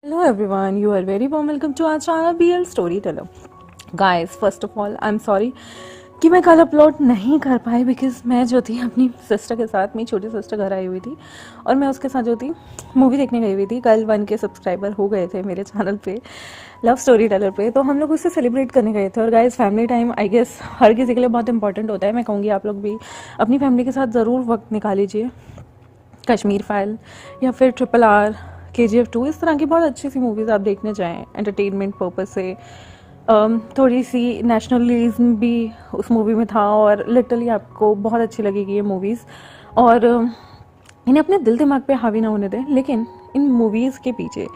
Hello everyone, you are very warm welcome to our channel BL Storyteller. Guys, first of all, I'm sorry कि मैं कल upload नहीं कर पाई because मैं जो थी अपनी सिस्टर के साथ, मेरी छोटी सिस्टर घर आई हुई थी और मैं उसके साथ जो थी मूवी देखने गई हुई थी। कल 1K सब्सक्राइबर हो गए थे मेरे चैनल पे लव स्टोरी टेलर पे, तो हम लोग उससे सेलिब्रेट करने गए थे। और guys, family time I guess हर किसी के लिए बहुत इंपॉर्टेंट होता है। मैं कहूँगी आप लोग भी अपनी फैमिली के साथ ज़रूर वक्त निकाल लीजिए। कश्मीर फाइल या फिर RRR, KGF 2, इस तरह की बहुत अच्छी सी मूवीज़ आप देखने जाएं एंटरटेनमेंट पर्पस से। थोड़ी सी नेशनलिज्म भी उस मूवी में था और लिटरली आपको बहुत अच्छी लगेगी ये मूवीज़। और इन्हें अपने दिल दिमाग पे हावी ना होने दें, लेकिन इन मूवीज़ के पीछे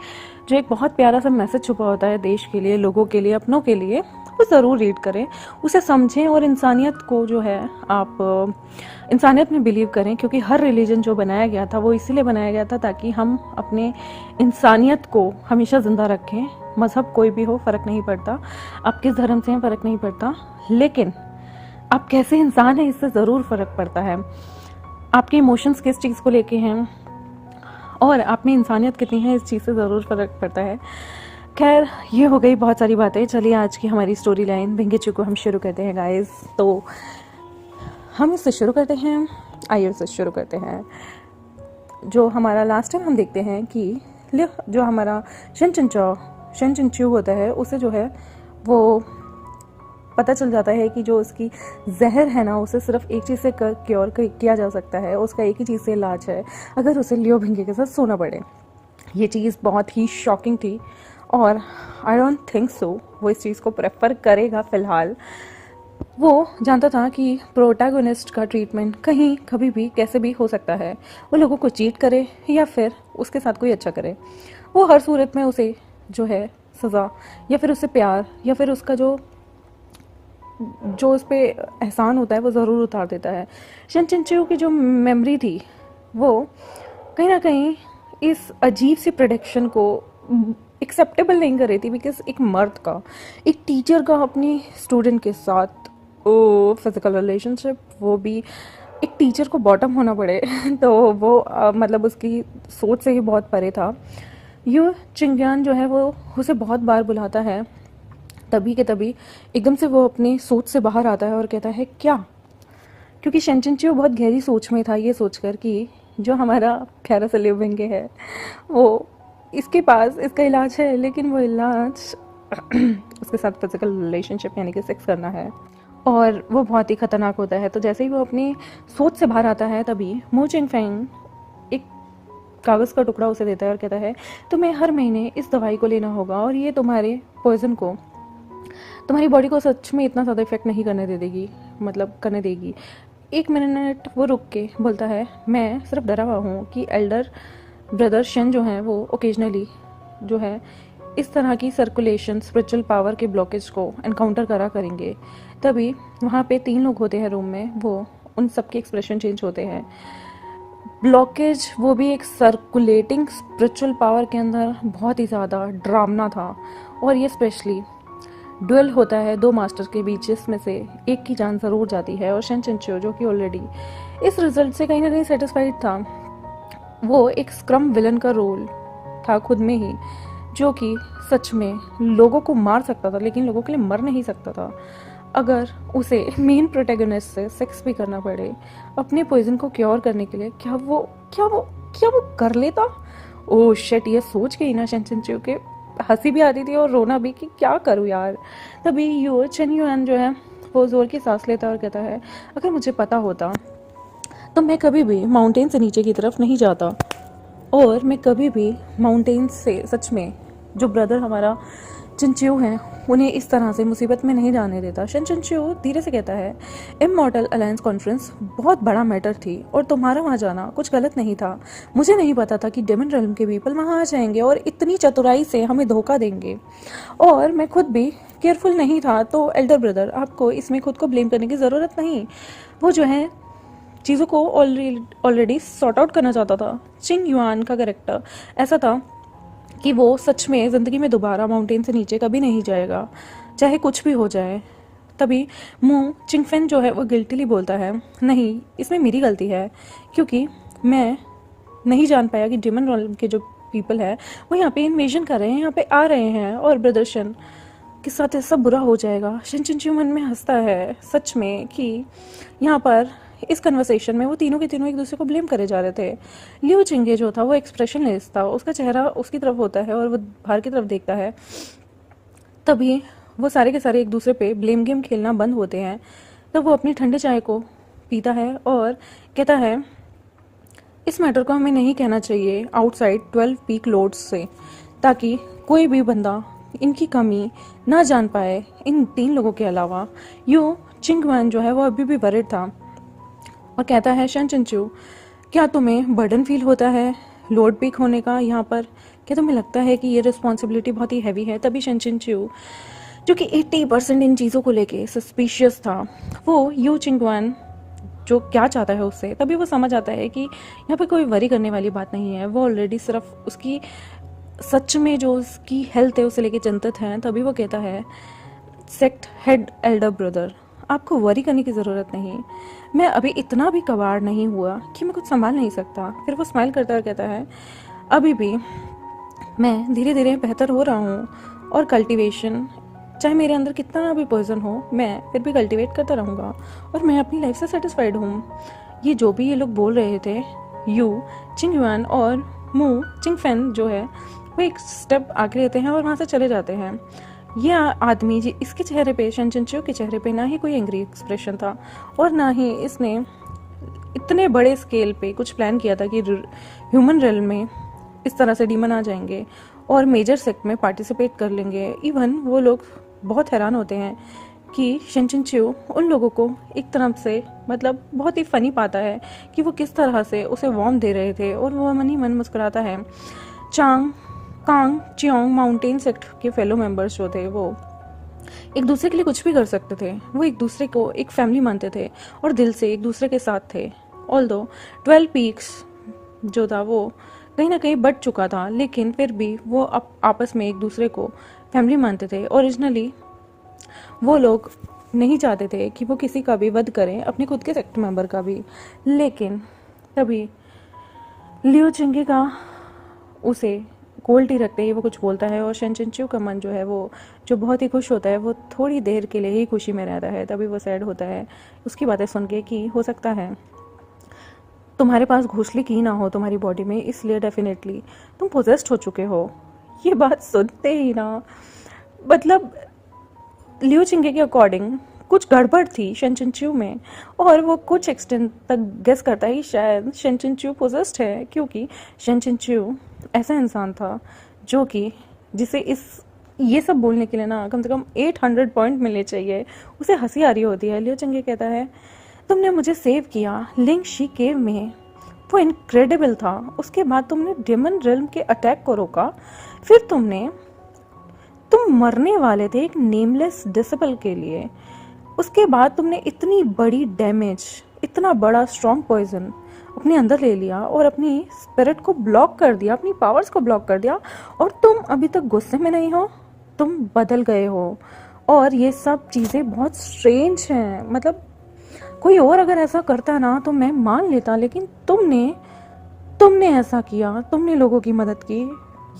जो एक बहुत प्यारा सा मैसेज छुपा होता है देश के लिए, लोगों के लिए, अपनों के लिए, वो ज़रूर रीड करें, उसे समझें और इंसानियत को जो है आप इंसानियत में बिलीव करें। क्योंकि हर रिलीजन जो बनाया गया था वो इसीलिए बनाया गया था ताकि हम अपने इंसानियत को हमेशा ज़िंदा रखें। मज़हब कोई भी हो, फ़र्क नहीं पड़ता, आप किस धर्म से हैं फ़र्क नहीं पड़ता, लेकिन आप कैसे इंसान हैं इससे ज़रूर फ़र्क पड़ता है। आपके इमोशंस किस चीज़ को लेके हैं और आप में इंसानियत कितनी है, इस चीज़ से ज़रूर फ़र्क पड़ता है। खैर, ये हो गई बहुत सारी बातें। चलिए आज की हमारी स्टोरी लाइन भिंगेचू को हम शुरू करते हैं गाइस। तो हम इससे शुरू करते हैं, आइए इससे शुरू करते हैं। जो हमारा लास्ट टाइम हम देखते हैं कि जो हमारा शन चिंचू होता है, उसे जो है वो पता चल जाता है कि जो उसकी जहर है ना, उसे सिर्फ एक चीज़ से क्योर किया जा सकता है। उसका एक ही चीज़ से इलाज है, अगर उसे लियो भिंगे के साथ सोना पड़े। ये चीज़ बहुत ही शॉकिंग थी और आई डोंट थिंक सो वो इस चीज़ को प्रेफर करेगा फ़िलहाल। वो जानता था कि प्रोटैगोनिस्ट का ट्रीटमेंट कहीं कभी भी कैसे भी हो सकता है। वो लोगों को चीट करे या फिर उसके साथ कोई अच्छा करे, वो हर सूरत में उसे जो है सज़ा या फिर उससे प्यार या फिर उसका जो उस पर एहसान होता है वो ज़रूर उतार देता है। शन चिंचू की जो मेमोरी थी वो कहीं ना कहीं इस अजीब सी प्रेडिक्शन को एक्सेप्टेबल नहीं कर रही थी। बिकॉज एक मर्द का, एक टीचर का अपनी स्टूडेंट के साथ फिजिकल रिलेशनशिप, वो भी एक टीचर को बॉटम होना पड़े तो वो मतलब उसकी सोच से ही बहुत परे था। यू चिंग्यान जो है वो उसे बहुत बार बुलाता है, तभी के तभी एकदम से वो अपनी सोच से बाहर आता है और कहता है क्या, क्योंकि शन चिंचू बहुत गहरी सोच में था, ये सोचकर कि जो हमारा प्यारा सा लियो भिंगे है वो इसके पास इसका इलाज है, लेकिन वो इलाज उसके साथ फिजिकल रिलेशनशिप यानी कि सेक्स करना है और वो बहुत ही खतरनाक होता है। तो जैसे ही वो अपनी सोच से बाहर आता है तभी मू चिंगफेंग एक कागज़ का टुकड़ा उसे देता है और कहता है तुम्हें हर महीने इस दवाई को लेना होगा और ये तुम्हारे पॉइजन को, तुम्हारी बॉडी को सच में इतना ज़्यादा इफेक्ट नहीं करने देगी। 1 मिनट वो रुक के बोलता है मैं सिर्फ डरा हुआ हूँ कि एल्डर ब्रदर शन जो हैं वो ओकेजनली जो है इस तरह की सर्कुलेशन स्पिरिचुअल पावर के ब्लॉकेज को एनकाउंटर करेंगे। तभी वहाँ पे 3 लोग होते हैं रूम में, वो उन सबके एक्सप्रेशन चेंज होते हैं। ब्लॉकेज वो भी एक सर्कुलेटिंग स्पिरिचुअल पावर के अंदर बहुत ही ज़्यादा ड्रामना था और ये स्पेशली डुएल होता है 2 मास्टर्स के बीच, जिसमें से एक की जान ज़रूर जाती है। और शन चिंचू जो कि ऑलरेडी इस रिजल्ट से कहीं ना कहीं सेटिस्फाइड था, वो एक स्क्रम विलन का रोल था खुद में ही, जो कि सच में लोगों को मार सकता था लेकिन लोगों के लिए मर नहीं सकता था। अगर उसे मेन प्रोटैगनिस्ट से सेक्स भी करना पड़े अपने पॉइजन को क्योर करने के लिए, क्या वो कर लेता? ओह शिट, ये सोच के ही ना शन चिंचू के हंसी भी आती थी और रोना भी कि क्या करूँ यार। तभी चेन युआन जो है वो जोर की सांस लेता है और कहता है अगर मुझे पता होता तो मैं कभी भी माउंटेन से नीचे की तरफ नहीं जाता और मैं कभी भी माउंटेन से सच में जो ब्रदर हमारा चिंचू हैं उन्हें इस तरह से मुसीबत में नहीं जाने देता। शन चिंचू धीरे से कहता है इमॉर्टल अलायंस कॉन्फ्रेंस बहुत बड़ा मैटर थी और तुम्हारा वहाँ जाना कुछ गलत नहीं था। मुझे नहीं पता था कि डेमन रेल्म के पीपल वहाँ आ जाएंगे और इतनी चतुराई से हमें धोखा देंगे, और मैं खुद भी केयरफुल नहीं था। तो एल्डर ब्रदर, आपको इसमें खुद को ब्लेम करने की ज़रूरत नहीं। वो जो है चीज़ों को ऑलरेडी सॉर्ट आउट करना चाहता था। चिंग युआन का कैरेक्टर ऐसा था कि वो सच में ज़िंदगी में दोबारा माउंटेन से नीचे कभी नहीं जाएगा, चाहे कुछ भी हो जाए। तभी मू चिंगफेन जो है वो गिल्टीली बोलता है नहीं, इसमें मेरी गलती है क्योंकि मैं नहीं जान पाया कि डेमन रेल्म के जो पीपल है वो यहाँ पे इन्वेजन कर रहे हैं, यहाँ पे आ रहे हैं और ब्रदर शन के साथ ऐसा बुरा हो जाएगा। शन चिंचू मन में हंसता है सच में कि यहाँ पर इस कन्वर्सेशन में वो तीनों के तीनों एक दूसरे को ब्लेम करे जा रहे थे। लियो चिंगे जो था वो एक्सप्रेशनलेस था, उसका चेहरा उसकी तरफ होता है और वो बाहर की तरफ देखता है। तभी वो सारे के सारे एक दूसरे पे ब्लेम गेम खेलना बंद होते हैं। तब वो अपनी ठंडे चाय को पीता है और कहता है इस मैटर को हमें नहीं कहना चाहिए आउटसाइड 12 पीक लोड्स से, ताकि कोई भी बंदा इनकी कमी ना जान पाए इन 3 लोगों के अलावा। यू चिंगवन जो है वो अभी भी वरिड था और कहता है शन चिंचू क्या तुम्हें बर्डन फील होता है लोड पीक होने का यहाँ पर? क्या तुम्हें लगता है कि ये रिस्पॉन्सिबिलिटी बहुत ही हैवी है? तभी शन चिंचू जो कि 80% इन चीज़ों को लेके सस्पिशियस था, वो यू चिंगवन जो क्या चाहता है उससे, तभी वो समझ आता है कि यहाँ पे कोई वरी करने वाली बात नहीं है। वो ऑलरेडी सिर्फ उसकी सच में जो उसकी हेल्थ है उसे लेके चिंतित है। तभी वो कहता है सेक्ट हेड एल्डर ब्रदर आपको वरी करने की ज़रूरत नहीं, मैं अभी इतना भी कबाड़ नहीं हुआ कि मैं कुछ संभाल नहीं सकता। फिर वो स्माइल करता और कहता है अभी भी मैं धीरे धीरे बेहतर हो रहा हूँ और कल्टीवेशन चाहे मेरे अंदर कितना भी पॉइजन हो मैं फिर भी कल्टीवेट करता रहूँगा और मैं अपनी लाइफ से सेटिस्फाइड हूँ। ये जो भी ये लोग बोल रहे थे यू चिंगयुआन और मू चिंगफेन जो है वो एक स्टेप आगे लेते हैं और वहाँ से चले जाते हैं। ये आदमी जी इसके चेहरे पे शन चिंचू के चेहरे पे ना ही कोई एंग्री एक्सप्रेशन था और ना ही इसने इतने बड़े स्केल पे कुछ प्लान किया था कि ह्यूमन रेल में इस तरह से डीमन आ जाएंगे और मेजर सेक्ट में पार्टिसिपेट कर लेंगे। इवन वो लोग बहुत हैरान होते हैं कि शन चिंचू उन लोगों को एक तरफ से मतलब बहुत ही फनी पाता है कि वो किस तरह से उसे वार्म दे रहे थे और वो मन ही मन मुस्कुराता है। चांग कांग चियोंग माउंटेन सेक्ट के फेलो मेंबर्स जो थे वो एक दूसरे के लिए कुछ भी कर सकते थे, वो एक दूसरे को एक फैमिली मानते थे और दिल से एक दूसरे के साथ थे। ऑल्दो 12 पीक्स जो था वो कहीं ना कहीं बढ़ चुका था, लेकिन फिर भी वो आपस में एक दूसरे को फैमिली मानते थे। ओरिजिनली वो लोग नहीं चाहते थे कि वो किसी का भी वध करें, अपने खुद के सेक्ट मेंबर का भी। लेकिन तभी लियो चिंगे का उसे कोल्टी रखते ही वो कुछ बोलता है और शन चिंचू का मन जो है वो जो बहुत ही खुश होता है वो थोड़ी देर के लिए ही खुशी में रहता है। तभी वो सैड होता है उसकी बातें सुन के कि हो सकता है तुम्हारे पास घोंसले की ना हो तुम्हारी बॉडी में, इसलिए डेफिनेटली तुम पोजेस्ड हो चुके हो। ये बात सुनते ही ना मतलब लियो चिंगे के अकॉर्डिंग कुछ गड़बड़ थी शन चिंचू में और वो कुछ एक्सटेंट तक गेस करता है कि शायद शन चिंचू पोजेस्ड है, क्योंकि शन चिंचू ऐसा इंसान था जो कि जिसे इस ये सब बोलने के लिए ना कम से कम 800 पॉइंट मिलने चाहिए। उसे हंसी आ रही होती है। लियो चिंगे कहता है तुमने मुझे सेव किया लिंग शी केव में, वो इनक्रेडिबल था। उसके बाद तुमने डेमन रेल्म के अटैक को रोका, फिर तुम मरने वाले थे एक नेमलेस डिसेबल के लिए। उसके बाद तुमने इतनी बड़ी डैमेज, इतना बड़ा स्ट्रॉन्ग पॉइजन अपने अंदर ले लिया और अपनी स्पिरिट को ब्लॉक कर दिया, अपनी पावर्स को ब्लॉक कर दिया और तुम अभी तक गुस्से में नहीं हो, तुम बदल गए हो। और ये सब चीज़ें बहुत स्ट्रेंज हैं। मतलब कोई और अगर ऐसा करता ना तो मैं मान लेता, लेकिन तुमने ऐसा किया, तुमने लोगों की मदद की,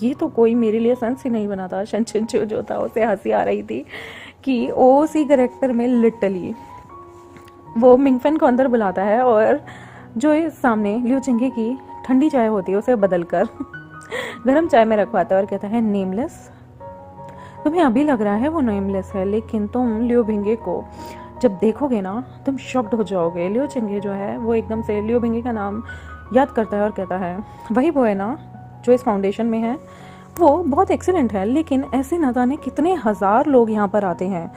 ये तो कोई मेरे लिए सेंस ही नहीं बना था। शन चिंचू जो था उसे हंसी आ रही थी कि ओसी कैरेक्टर में लिटरली वो मिंगफेन को अंदर बुलाता है और जो इस सामने लियो चिंगे की ठंडी चाय होती है उसे बदल कर गर्म चाय में रखवाता है और कहता है नेमलेस, तुम्हें अभी लग रहा है वो नेमलेस है, लेकिन तुम लियो भिंगे को जब देखोगे ना तुम शॉक्ड हो जाओगे। लियो चिंगे जो है वो एकदम से लियो भिंगे का नाम याद करता है और कहता है वही वो है ना जो इस फाउंडेशन में है, वो बहुत एक्सीलेंट है, लेकिन ऐसे न जाने कितने हजार लोग यहाँ पर आते हैं,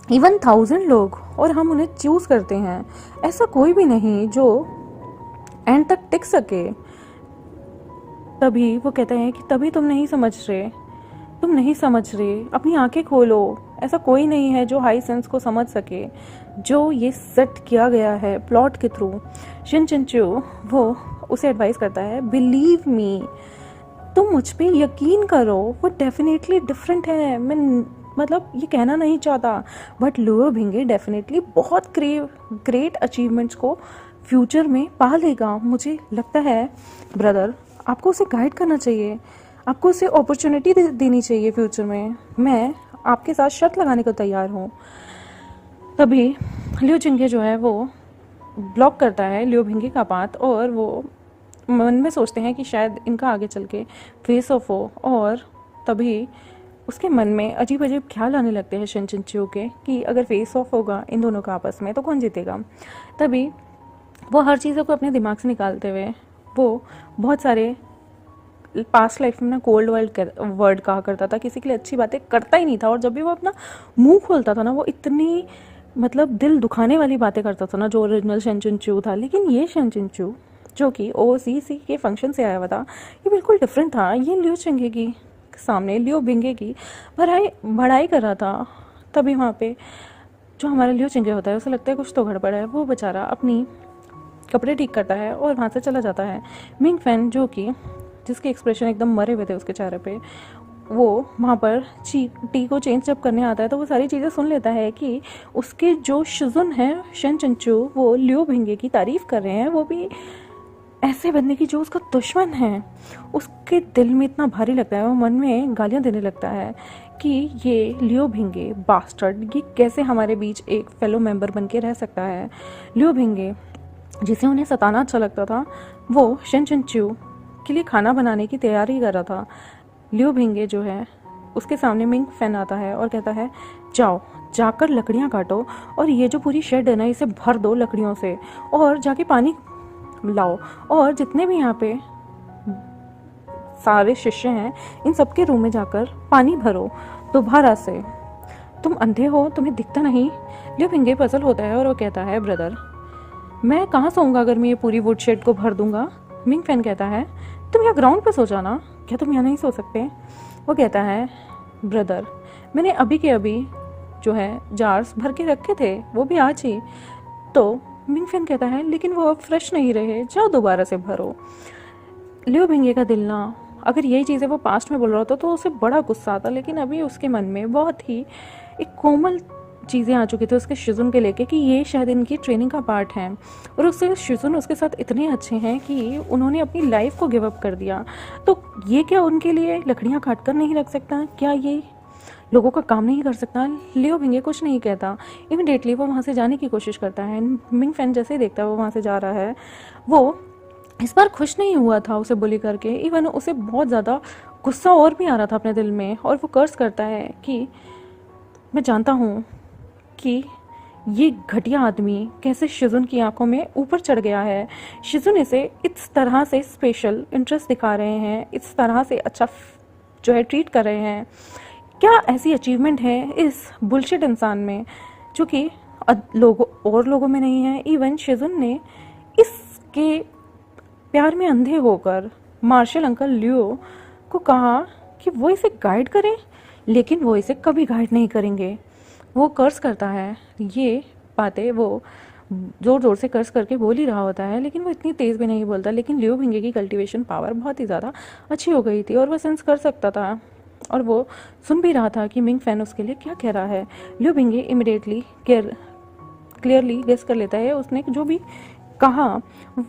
इवन 1000 लोग, और हम उन्हें चूज करते हैं। ऐसा कोई भी नहीं जो एंड तक टिक सके। तभी वो कहते हैं कि तभी तुम नहीं समझ रहे, अपनी आंखें खोलो। ऐसा कोई नहीं है जो हाई सेंस को समझ सके जो ये सेट किया गया है प्लॉट के थ्रू। शन चिंचू वो उसे एडवाइस करता है बिलीव मी, तुम मुझ पे यकीन करो, वो डेफिनेटली डिफरेंट है। मैं मतलब ये कहना नहीं चाहता, बट लियो भिंगे डेफिनेटली बहुत ग्रेट अचीवमेंट्स को फ्यूचर में पा लेगा। मुझे लगता है ब्रदर आपको उसे गाइड करना चाहिए, आपको उसे अपॉर्चुनिटी देनी चाहिए फ्यूचर में। मैं आपके साथ शर्त लगाने को तैयार हूँ। तभी लियो चिंगे जो है वो ब्लॉक करता है लियो भिंगे का पाथ, और वो मन में सोचते हैं कि शायद इनका आगे चल के फेस ऑफ हो। और तभी उसके मन में अजीब अजीब ख्याल आने लगते हैं शन चिंचू के कि अगर फेस ऑफ होगा इन दोनों का आपस में तो कौन जीतेगा। तभी वो हर चीज़ों को अपने दिमाग से निकालते हुए वो बहुत सारे पास्ट लाइफ में ना कोल्ड वर्ड कहा करता था, किसी के लिए अच्छी बातें करता ही नहीं था, और जब भी वो अपना मुंह खोलता था ना वो इतनी मतलब दिल दुखाने वाली बातें करता था ना, जो ओरिजिनल शन चिंचू था। लेकिन ये शन चिंचू जो कि ओसीसी के फंक्शन से आया हुआ था, ये बिल्कुल डिफरेंट था। ये लियो चिंगे की सामने लियो भिंगे की बड़ाई कर रहा था। तभी वहाँ पे जो हमारा लियो चिंगे होता है उसे लगता है कुछ तो गड़बड़ है। वो बेचारा अपनी कपड़े ठीक करता है और वहाँ से चला जाता है। मिंग फैन जो कि जिसके एक्सप्रेशन एकदम मरे हुए थे उसके चेहरे पे, वो वहाँ पर टी को चेंज जब करने आता है तो वो सारी चीज़ें सुन लेता है कि उसके जो शिजुन है शन चिंचू वो लियो भिंगे की तारीफ़ कर रहे हैं, वो भी ऐसे बंदे की जो उसका दुश्मन है। उसके दिल में इतना भारी लगता है, वो मन में गालियाँ देने लगता है कि ये लियो भिंगे बास्टर्ड ये कैसे हमारे बीच एक फेलो मेंबर बन के रह सकता है। लियो भिंगे जिसे उन्हें सताना अच्छा लगता था, वो शन चिंचू के लिए खाना बनाने की तैयारी कर रहा था। लियो भिंगे जो है उसके सामने मिंग फैन आता है और कहता है जाओ जाकर लकड़ियाँ काटो, और ये जो पूरी शेड है ना इसे भर दो लकड़ियों से, और जाके पानी लाओ, और जितने भी यहाँ पे सारे शिष्य हैं इन सबके रूम में जाकर पानी भरो दोबारा से। तुम अंधे हो, तुम्हें दिखता नहीं। लियो भिंगे पजल होता है और वो कहता है ब्रदर मैं कहाँ सोऊंगा अगर मैं ये पूरी वुड शेड को भर दूंगा। मिंग फैन कहता है तुम यहाँ ग्राउंड पे सो जाना, क्या तुम यहाँ नहीं सो सकते। वो कहता है ब्रदर मैंने अभी के अभी जो है जार्स भर के रखे थे, वो भी आज ही। तो मिंग फैन कहता है लेकिन वो अब फ्रेश नहीं रहे, जाओ दोबारा से भरो। लियो भिंगे का दिल ना, अगर यही चीज़ें वो पास्ट में बोल रहा था तो उसे बड़ा गुस्सा आता, लेकिन अभी उसके मन में बहुत ही एक कोमल चीज़ें आ चुकी थी उसके शिजुन के लेके कि ये शायद इनकी ट्रेनिंग का पार्ट है, और उससे शिजुन उसके साथ इतने अच्छे हैं कि उन्होंने अपनी लाइफ को गिव अप कर दिया। तो ये क्या उनके लिए लकड़ियाँ काट कर नहीं रख सकता, क्या ये लोगों का काम नहीं कर सकता। लियो भिंगे कुछ नहीं कहता, इमीडिएटली वो वहाँ से जाने की कोशिश करता है। मिंग फैन जैसे ही देखता है वो वहाँ से जा रहा है, वो इस बार खुश नहीं हुआ था उसे बुली करके, इवन उसे बहुत ज़्यादा गुस्सा और भी आ रहा था अपने दिल में, और वो कर्ज करता है कि मैं जानता हूँ कि ये घटिया आदमी कैसे शिजुन की आंखों में ऊपर चढ़ गया है। शिजुन इसे इस तरह से स्पेशल इंटरेस्ट दिखा रहे हैं, इस तरह से अच्छा जो है ट्रीट कर रहे हैं। क्या ऐसी अचीवमेंट है इस बुलशिट इंसान में जो कि लोगों में नहीं है। इवन शिजुन ने इसके प्यार में अंधे होकर मार्शल अंकल लियो को कहा कि वो इसे गाइड करें, लेकिन वो इसे कभी गाइड नहीं करेंगे। वो कर्ज करता है, ये बातें वो ज़ोर ज़ोर से कर्ज करके बोल ही रहा होता है, लेकिन वो इतनी तेज़ भी नहीं बोलता। लेकिन लियो भिंगे की कल्टीवेशन पावर बहुत ही ज़्यादा अच्छी हो गई थी और वो सेंस कर सकता था, और वो सुन भी रहा था कि मिंग फैन उसके लिए क्या कह रहा है। लियो भिंगे इमिडिएटली क्लियरली गेस कर लेता है, उसने जो भी कहा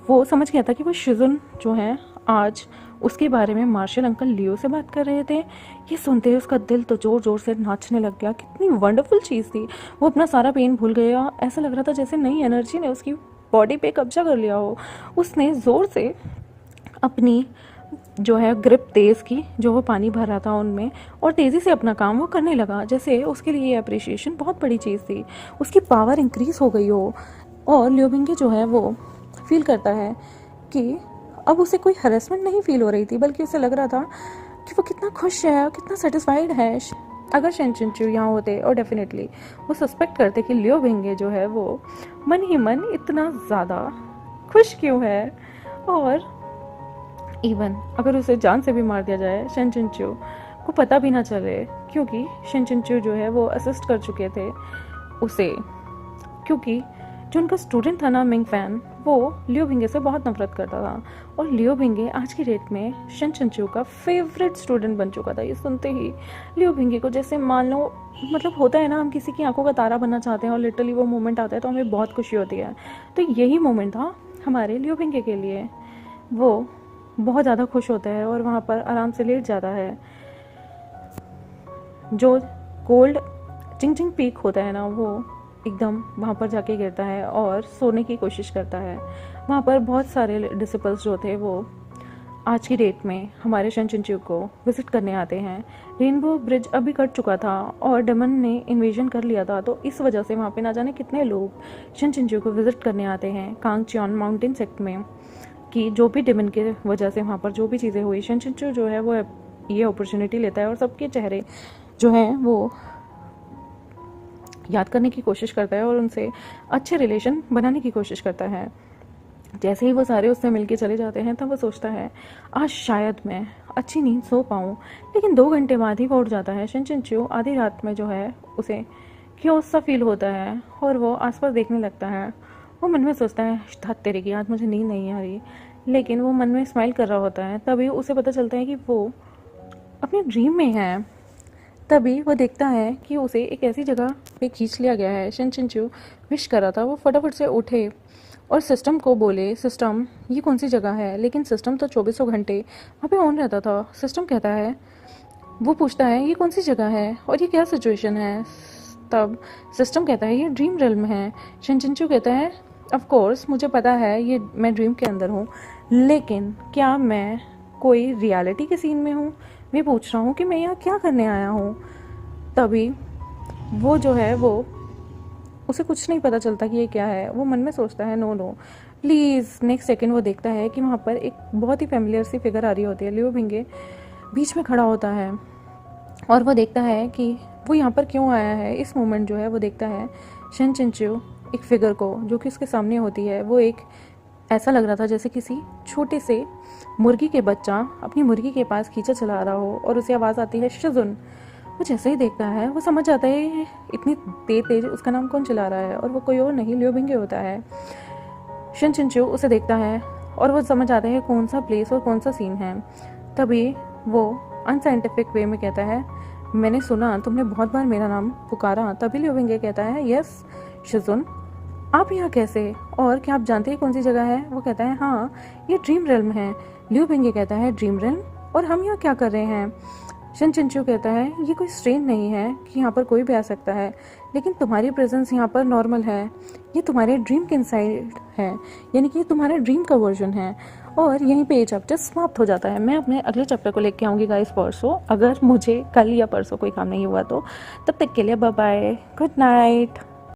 वो समझ गया था कि वो शिजुन जो है आज उसके बारे में मार्शल अंकल लियो से बात कर रहे थे। ये सुनते ही उसका दिल तो जोर जोर से नाचने लग गया। कितनी वंडरफुल चीज़ थी। वो अपना सारा पेन भूल गया, ऐसा लग रहा था जैसे नई एनर्जी ने उसकी बॉडी पे कब्जा कर लिया हो। उसने ज़ोर से अपनी जो है ग्रिप तेज़ की, जो वो पानी भर रहा था उनमें, और तेज़ी से अपना काम वो करने लगा, जैसे उसके लिए ये अप्रिशिएशन बहुत बड़ी चीज़ थी। उसकी पावर इंक्रीज़ हो गई हो। और लियो भिंगे जो है वो फील करता है कि अब उसे कोई हरेसमेंट नहीं फील हो रही थी, बल्कि उसे लग रहा था कि वो कितना खुश है, कितना सेटिस्फाइड है। अगर शन चिंचू यहाँ होते और डेफिनेटली वो सस्पेक्ट करते कि लियो भिंगे जो है वो मन ही मन इतना ज़्यादा खुश क्यों है, और इवन अगर उसे जान से भी मार दिया जाए शन चिंचू को पता भी ना चले, क्योंकि शन चिंचू जो है वो असिस्ट कर चुके थे उसे, क्योंकि जो उनका स्टूडेंट था ना मिंग फैन, वो लियो भिंगे से बहुत नफरत करता था, और लियो भिंगे आज की डेट में शन चिंचू का फेवरेट स्टूडेंट बन चुका था। ये सुनते ही लियो भिंगे को जैसे मान लो, मतलब होता है ना हम किसी की आंखों का तारा बनना चाहते हैं और लिटरली वो मोमेंट आता है तो हमें बहुत खुशी होती है। तो यही मोमेंट था हमारे लियो भिंगे के लिए। वो बहुत ज़्यादा खुश होता है और वहाँ पर आराम से लेट जाता है। जो कोल्ड चिंग चिंग पीक होता है ना, वो एकदम वहाँ पर जाके गिरता है और सोने की कोशिश करता है। वहाँ पर बहुत सारे डिसिपल्स जो थे वो आज की डेट में हमारे शनचिंचू को विज़िट करने आते हैं। रेनबो ब्रिज अभी कट चुका था और डेमन ने इन्वेजन कर लिया था, तो इस वजह से वहाँ पे ना जाने कितने लोग शनचिंचू को विज़िट करने आते हैं कांगचियन माउंटेन सेक्ट में, कि जो भी डेमन के वजह से वहाँ पर जो भी चीज़ें हुई, शनचिंचू जो है वो ये अपॉर्चुनिटी लेता है और सबके चेहरे जो हैं वो याद करने की कोशिश करता है और उनसे अच्छे रिलेशन बनाने की कोशिश करता है। जैसे ही वो सारे उससे मिलके चले जाते हैं तब वो सोचता है आज शायद मैं अच्छी नींद सो पाऊँ, लेकिन 2 घंटे बाद ही वो उठ जाता है। शनचिंचू आधी रात में जो है उसे क्योस सा फील होता है और वो आसपास देखने लगता है। वो मन में सोचता है धत तेरे की, आज मुझे नींद नहीं आ रही, लेकिन वो मन में स्माइल कर रहा होता है। तभी उसे पता चलता है कि वो अपने ड्रीम में है। तभी वो देखता है कि उसे एक ऐसी जगह पे खींच लिया गया है। शनचिंचू विश कर रहा था, वो फटाफट से उठे और सिस्टम को बोले सिस्टम ये कौन सी जगह है, लेकिन सिस्टम तो 24 घंटे वहाँ पे ऑन रहता था। सिस्टम कहता है, वो पूछता है ये कौन सी जगह है और ये क्या सिचुएशन है। तब सिस्टम कहता है ये ड्रीम रेल्म है। शनचिंचू कहता है ऑफ कोर्स मुझे पता है ये मैं ड्रीम के अंदर हूँ, लेकिन क्या मैं कोई रियलिटी के सीन में हूँ? मैं पूछ रहा हूँ कि मैं यहाँ क्या करने आया हूँ। तभी वो जो है वो उसे कुछ नहीं पता चलता कि ये क्या है। वो मन में सोचता है no no please. Next second वो देखता है कि वहाँ पर एक बहुत ही फेमिलियर सी फिगर आ रही होती है। लियो भिंगे बीच में खड़ा होता है और वो देखता है कि वो यहाँ पर क्यों आया है। इस मोमेंट जो है वो देखता है शनचिंचू एक फिगर को जो कि उसके सामने होती है। वो एक ऐसा लग रहा था जैसे किसी छोटे से मुर्गी के बच्चा अपनी मुर्गी के पास खींचा चला रहा हो और उसे आवाज़ आती है शिजुन। वो जैसे ही देखता है वो समझ जाता है इतनी तेज उसका नाम कौन चला रहा है, और वो कोई और नहीं लियो भिंगे होता है। शनचिंचू उसे देखता है और वो समझ आता है कौन सा प्लेस और कौन सा सीन है। तभी वो अनसाइंटिफिक वे में कहता है मैंने सुना तुमने बहुत बार मेरा नाम पुकारा। तभी लियो भिंगे कहता है यस शिजुन, आप यहाँ कैसे, और क्या आप जानते हैं कौन सी जगह है? वो कहता है हाँ ये ड्रीम रेल्म है। लियो भिंगे कहता है ड्रीम रेल्म, और हम यहाँ क्या कर रहे हैं? शनचिंचू कहता है ये कोई स्ट्रेन नहीं है कि यहाँ पर कोई भी आ सकता है, लेकिन तुम्हारी प्रेजेंस यहाँ पर नॉर्मल है। ये तुम्हारे ड्रीम के इनसाइड है, यानी कि ये तुम्हारे ड्रीम का वर्जन है। और यहीं पे ये चैप्टर समाप्त हो जाता है। मैं अपने अगले चैप्टर को लेके आऊँगी गाइस परसों, अगर मुझे कल या परसों कोई काम नहीं हुआ तो। तब तक के लिए बाय बाय, गुड नाइट।